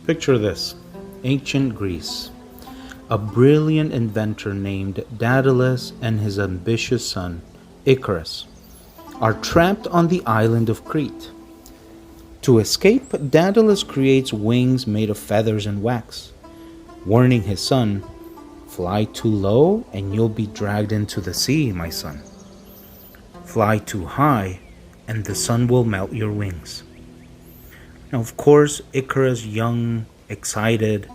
Picture this: ancient Greece. A brilliant inventor named Daedalus and his ambitious son, Icarus, are trapped on the island of Crete. To escape, Daedalus creates wings made of feathers and wax, warning his son, "Fly too low and you'll be dragged into the sea, my son. Fly too high and the sun will melt your wings." Now, of course, Icarus, young, excited,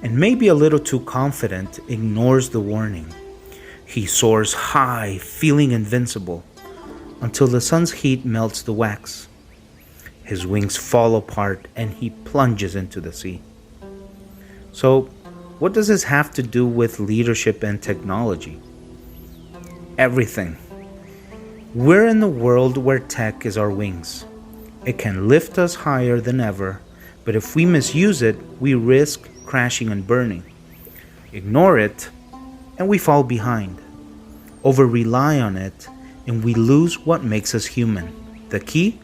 and maybe a little too confident, ignores the warning. He soars high, feeling invincible, until the sun's heat melts the wax. His wings fall apart and he plunges into the sea. So, what does this have to do with leadership and technology? Everything. We're in a world where tech is our wings. It can lift us higher than ever, but if we misuse it, we risk crashing and burning. Ignore it, and we fall behind. Over rely on it, and we lose what makes us human. The key?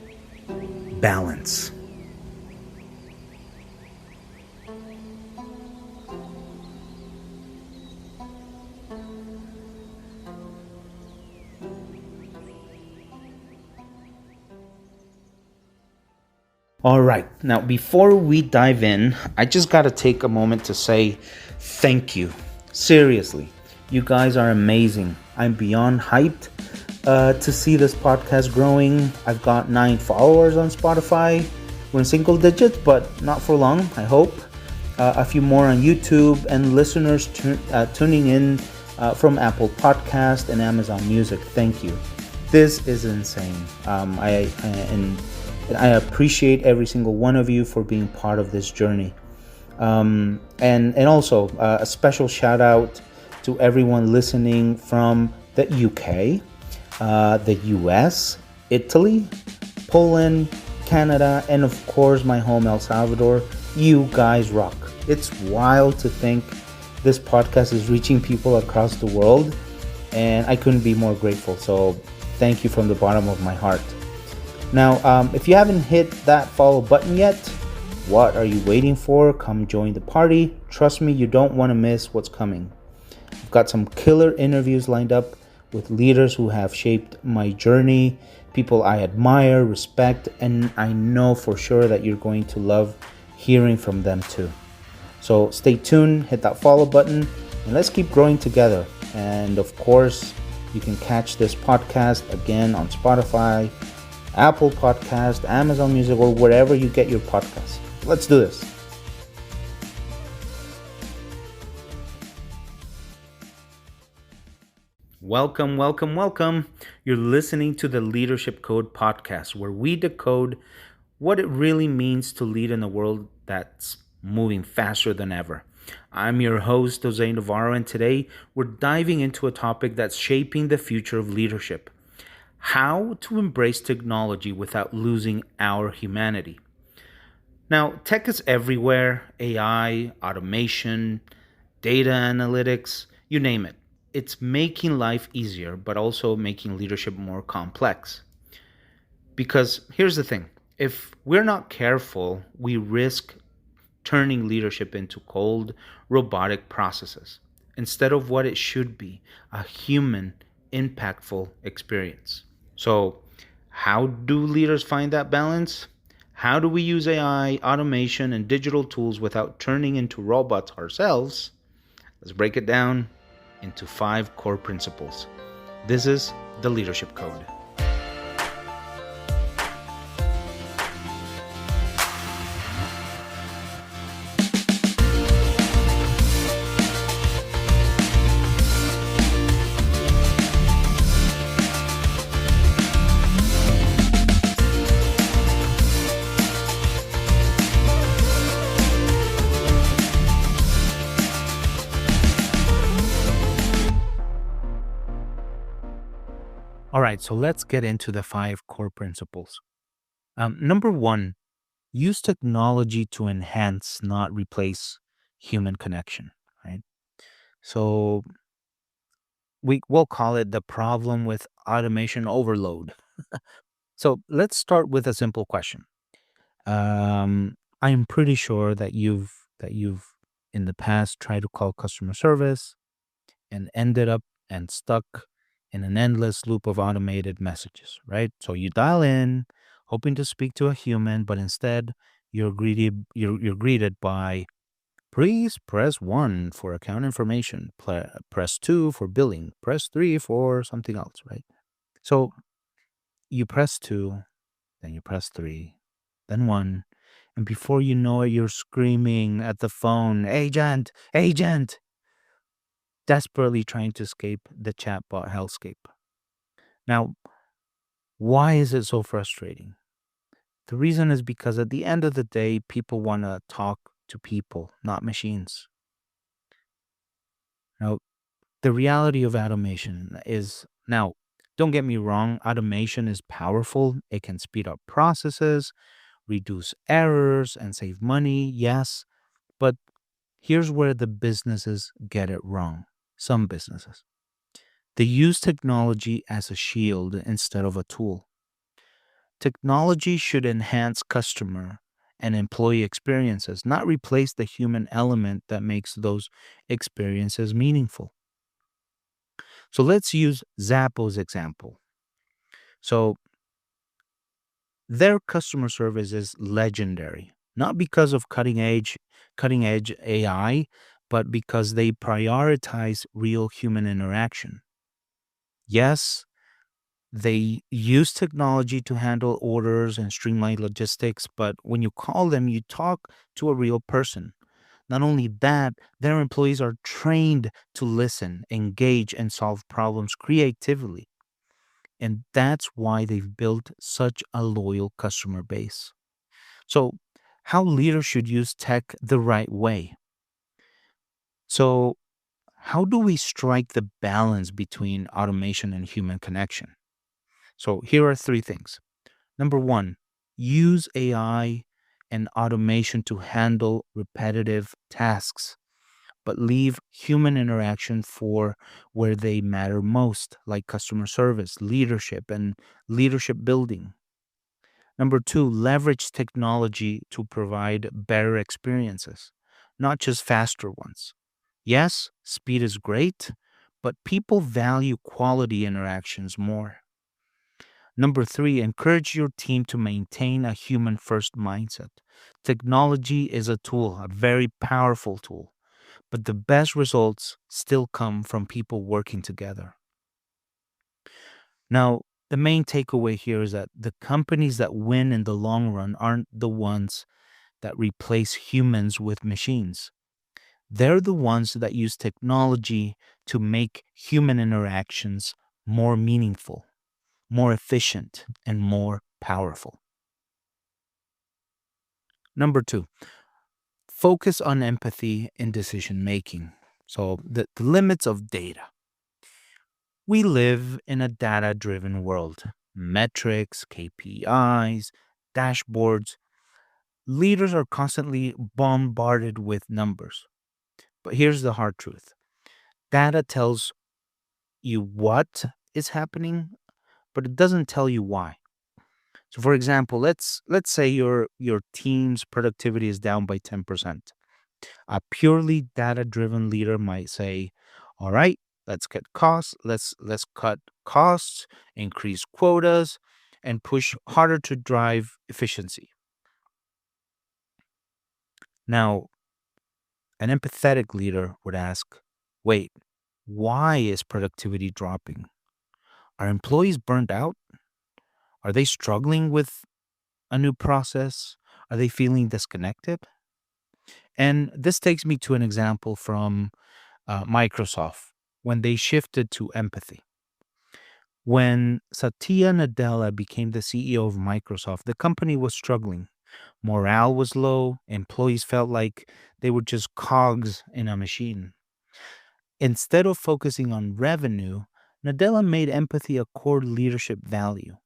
Balance. All right, now before we dive in, I just got to take a moment to say thank you. Seriously, you guys are amazing. I'm beyond hyped to see this podcast growing. I've got 9 followers on Spotify. We're in single digits, but not for long, I hope. A few more on YouTube, and listeners tuning in from Apple Podcast and Amazon Music. Thank you. This is insane. And I appreciate every single one of you for being part of this journey. And also a special shout out to everyone listening from the UK, the US, Italy, Poland, Canada, and of course my home El Salvador. You guys rock. It's wild to think this podcast is reaching people across the world, and I couldn't be more grateful. So thank you from the bottom of my heart. Now, if you haven't hit that follow button yet, what are you waiting for? Come join the party. Trust me, you don't want to miss what's coming. I've got some killer interviews lined up with leaders who have shaped my journey, people I admire, respect, and I know for sure that you're going to love hearing from them too. So stay tuned, hit that follow button, and let's keep growing together. And of course, you can catch this podcast again on Spotify, Apple Podcast, Amazon Music, or wherever you get your podcasts. Let's do this. Welcome, welcome, welcome. You're listening to the Leadership Code podcast, where we decode what it really means to lead in a world that's moving faster than ever. I'm your host, Jose Navarro, and today we're diving into a topic that's shaping the future of leadership: how to embrace technology without losing our humanity. Now, tech is everywhere: AI, automation, data analytics, you name it. It's making life easier, but also making leadership more complex. Because here's the thing: if we're not careful, we risk turning leadership into cold, robotic processes instead of what it should be: a human, impactful experience. So, how do leaders find that balance? How do we use AI, automation, and digital tools without turning into robots ourselves? Let's break it down into 5 core principles. This is the Leadership Code. All right, so let's get into the 5 core principles. Number 1, use technology to enhance, not replace human connection, right? So we'll call it the problem with automation overload. So let's start with a simple question. I am pretty sure that you've in the past tried to call customer service and ended up and stuck in an endless loop of automated messages, right? So you dial in hoping to speak to a human, but instead you're greeted by please press 1 for account information, press 2 for billing, press 3 for something else, right? So you press 2, then you press 3, then 1, and before you know it, you're screaming at the phone, agent, agent, desperately trying to escape the chatbot hellscape. Now, why is it so frustrating? The reason is because at the end of the day, people want to talk to people, not machines. Now, the reality of automation is now, don't get me wrong, automation is powerful. It can speed up processes, reduce errors, and save money, yes. But here's where the businesses get it wrong. Some businesses. They use technology as a shield instead of a tool. Technology should enhance customer and employee experiences, not replace the human element that makes those experiences meaningful. So let's use Zappos example. So their customer service is legendary, not because of cutting edge AI, but because they prioritize real human interaction. Yes, they use technology to handle orders and streamline logistics, but when you call them, you talk to a real person. Not only that, their employees are trained to listen, engage, and solve problems creatively. And that's why they've built such a loyal customer base. So, how leaders should use tech the right way. So, how do we strike the balance between automation and human connection? So, here are three things. Number one, use AI and automation to handle repetitive tasks, but leave human interaction for where they matter most, like customer service, leadership, and leadership building. Number two, leverage technology to provide better experiences, not just faster ones. Yes, speed is great, but people value quality interactions more. Number three, encourage your team to maintain a human first mindset. Technology is a tool, a very powerful tool, but the best results still come from people working together. Now, the main takeaway here is that the companies that win in the long run aren't the ones that replace humans with machines. They're the ones that use technology to make human interactions more meaningful, more efficient, and more powerful. Number two, focus on empathy in decision making. So, the limits of data. We live in a data driven world. Metrics, KPIs, dashboards. Leaders are constantly bombarded with numbers. But here's the hard truth: data tells you what is happening, but it doesn't tell you why. So, for example, let's say your team's productivity is down by 10%. A purely data-driven leader might say, "All right, let's cut costs, increase quotas, and push harder to drive efficiency." Now, an empathetic leader would ask, "Wait, why is productivity dropping? Are employees burned out? Are they struggling with a new process? Are they feeling disconnected?" And this takes me to an example from Microsoft when they shifted to empathy. When Satya Nadella became the CEO of Microsoft, the company was struggling. Morale was low. Employees felt like they were just cogs in a machine. Instead of focusing on revenue, Nadella made empathy a core leadership value.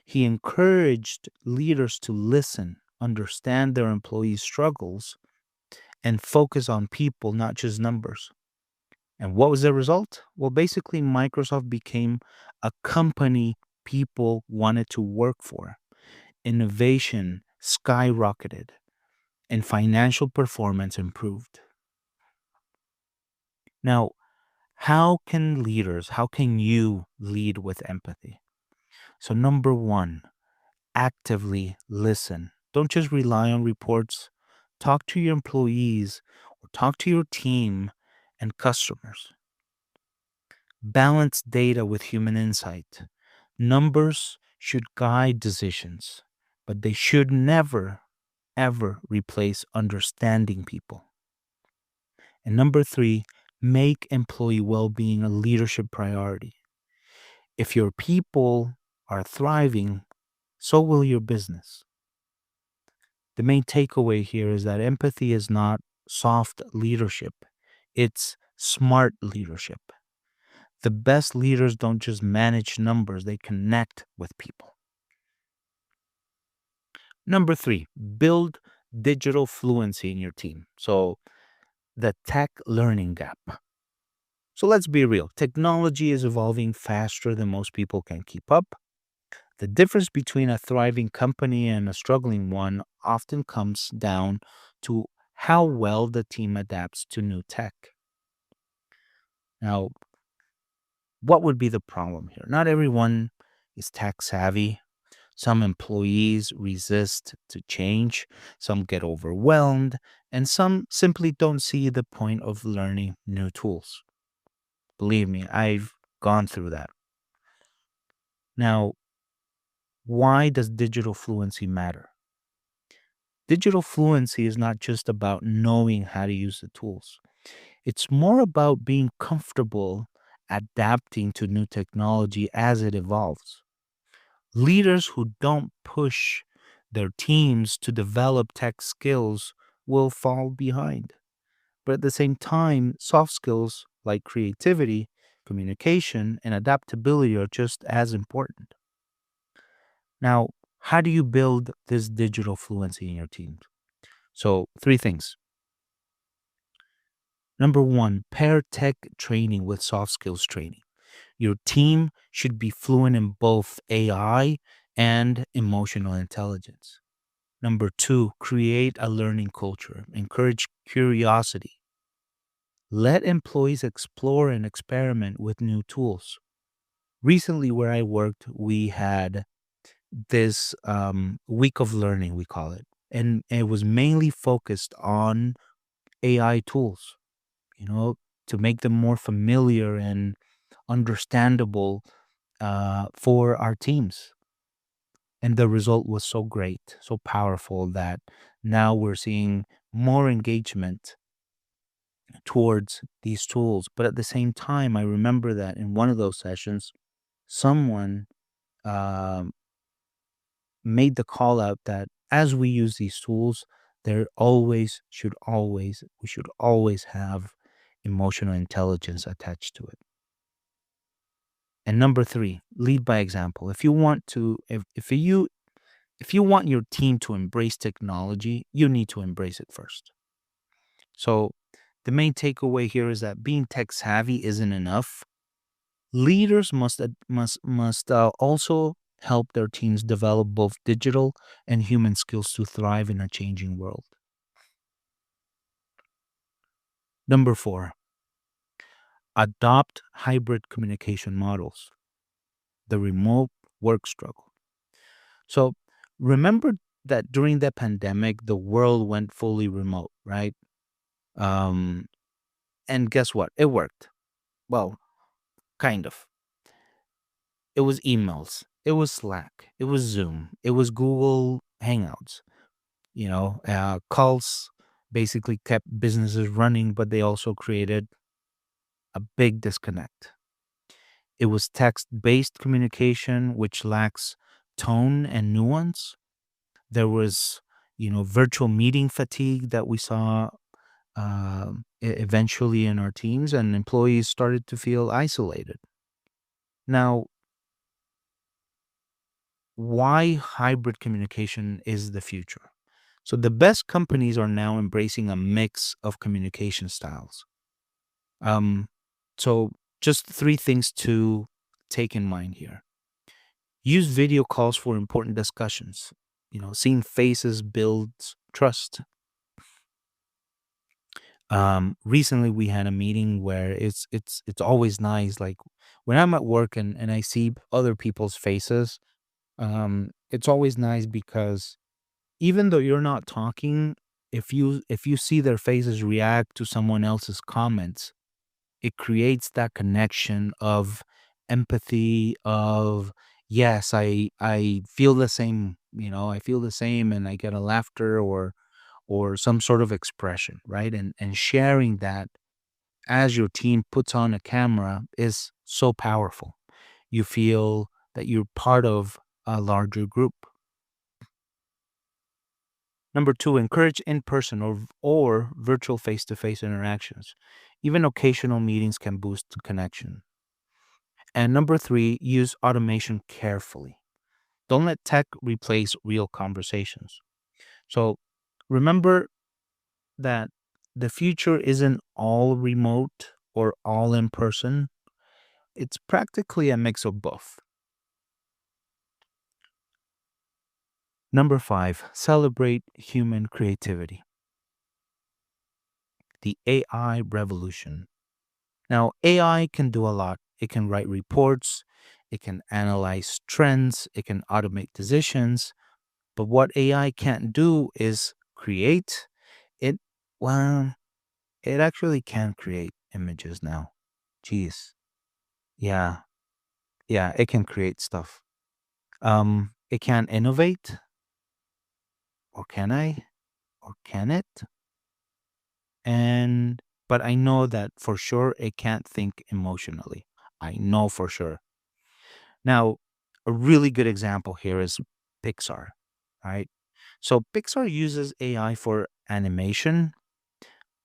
He encouraged leaders to listen, understand their employees' struggles, and focus on people, not just numbers. And what was the result? Well, basically, Microsoft became a company people wanted to work for. Innovation skyrocketed, and financial performance improved. Now, how can you lead with empathy? So, number one, actively listen. Don't just rely on reports. Talk to your employees or talk to your team and customers. Balance data with human insight. Numbers should guide decisions, but they should never, ever replace understanding people. And number three, make employee well being a leadership priority. If your people are thriving, so will your business. The main takeaway here is that empathy is not soft leadership, it's smart leadership. The best leaders don't just manage numbers, they connect with people. Number three, build digital fluency in your team. So, the tech learning gap. So, let's be real technology is evolving faster than most people can keep up. The difference between a thriving company and a struggling one often comes down to how well the team adapts to new tech. Now, what would be the problem here? Not everyone is tech savvy. Some employees resist to change, some get overwhelmed, and some simply don't see the point of learning new tools. Believe me, I've gone through that. Now, why does digital fluency matter? Digital fluency is not just about knowing how to use the tools, it's more about being comfortable adapting to new technology as it evolves. Leaders who don't push their teams to develop tech skills will fall behind. But at the same time, soft skills like creativity, communication, and adaptability are just as important. Now, how do you build this digital fluency in your team? So, three things. Number one, pair tech training with soft skills training. Your team should be fluent in both AI and emotional intelligence. Number two, create a learning culture. Encourage curiosity. Let employees explore and experiment with new tools. Recently, where I worked, we had this week of learning, we call it, and it was mainly focused on AI tools, you know, to make them more familiar and understandable for our teams. And the result was so great, so powerful that now we're seeing more engagement towards these tools. But at the same time, I remember that in one of those sessions, someone um, made the call out that as we use these tools, we should always have emotional intelligence attached to it. And number three, lead by example. If you want your team to embrace technology, you need to embrace it first. So the main takeaway here is that being tech savvy isn't enough. Leaders must also help their teams develop both digital and human skills to thrive in a changing world. Number four, adopt hybrid communication models. The remote work struggle. So remember that during the pandemic, the world went fully remote, right? Um, and guess what? It worked. Well, kind of. It was emails, it was Slack, it was Zoom, it was Google Hangouts. Calls basically kept businesses running, but they also created a big disconnect. It was text based communication, which lacks tone and nuance. There was, virtual meeting fatigue that we saw eventually in our teams, and employees started to feel isolated. Now, why hybrid communication is the future? So, the best companies are now embracing a mix of communication styles. Um, so, just three things to take in mind here. Use video calls for important discussions. Seeing faces builds trust. Recently we had a meeting where it's always nice, like when I'm at work and I see other people's faces. It's always nice because even though you're not talking, if you see their faces react to someone else's comments, it creates that connection of empathy, of yes, I feel the same, I feel the same, and I get a laughter or some sort of expression, right? And sharing that as your team puts on a camera is so powerful. You feel that you're part of a larger group. Number two, encourage in person or virtual face to face interactions. Even occasional meetings can boost connection. And number three, use automation carefully. Don't let tech replace real conversations. So remember that the future isn't all remote or all in person, it's practically a mix of both. Number five, celebrate human creativity, the AI revolution. Now, AI can do a lot. It can write reports, it can analyze trends, it can automate decisions. But what AI can't do is create. It, well, it actually can create images now. Jeez. Yeah. Yeah, it can create stuff. It can innovate, or can I? Or can it? And but I know that for sure it can't think emotionally. I know for sure. Now, a really good example here is Pixar, right? So Pixar uses AI for animation.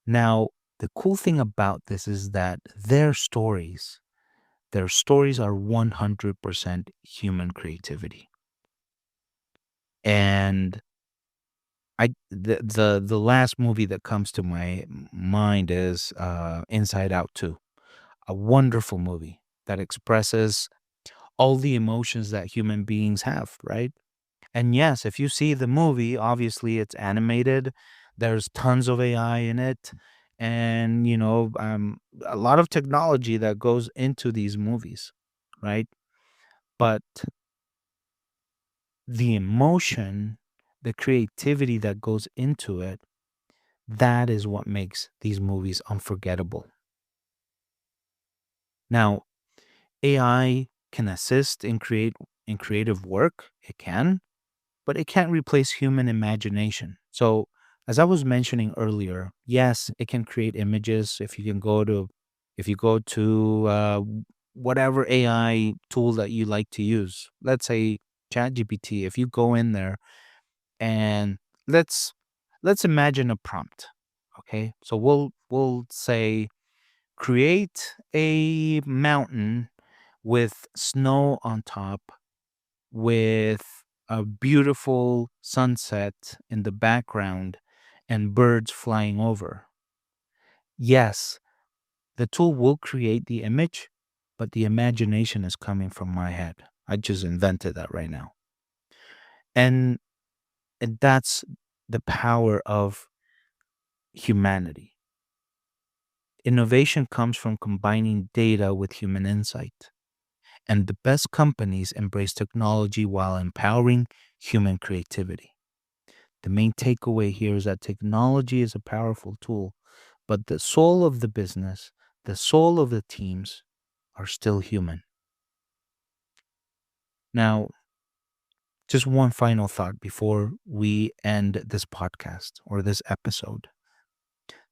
Now, the cool thing about this is that their stories are 100% human creativity. And the last movie that comes to my mind is Inside Out 2, a wonderful movie that expresses all the emotions that human beings have, right? And yes, if you see the movie, obviously it's animated. There's tons of AI in it, and a lot of technology that goes into these movies, right? But the emotion, the creativity that goes into it, that is what makes these movies unforgettable. Now, AI can assist in creative work. It can, but it can't replace human imagination. So, as I was mentioning earlier, yes, it can create images. If you go to whatever AI tool that you like to use, let's say ChatGPT. If you go in there and let's let's imagine a prompt. Okay, so we'll say create a mountain with snow on top, with a beautiful sunset in the background and birds flying over. Yes, the tool will create the image, but the imagination is coming from my head. I just invented that right now. And, and that's the power of humanity. Innovation comes from combining data with human insight. And the best companies embrace technology while empowering human creativity. The main takeaway here is that technology is a powerful tool, but the soul of the business, the soul of the teams are still human. Now, just one final thought before we end this podcast or this episode.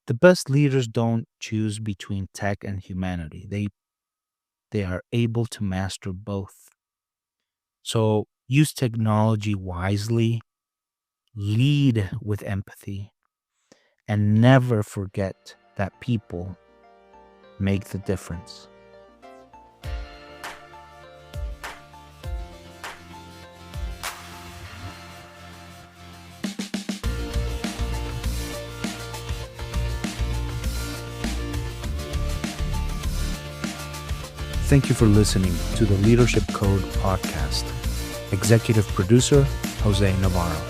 The best leaders don't choose between tech and humanity. They are able to master both. So use technology wisely, lead with empathy, and never forget that people make the difference. Thank you for listening to the Leadership Code podcast. Executive producer, Jose Navarro.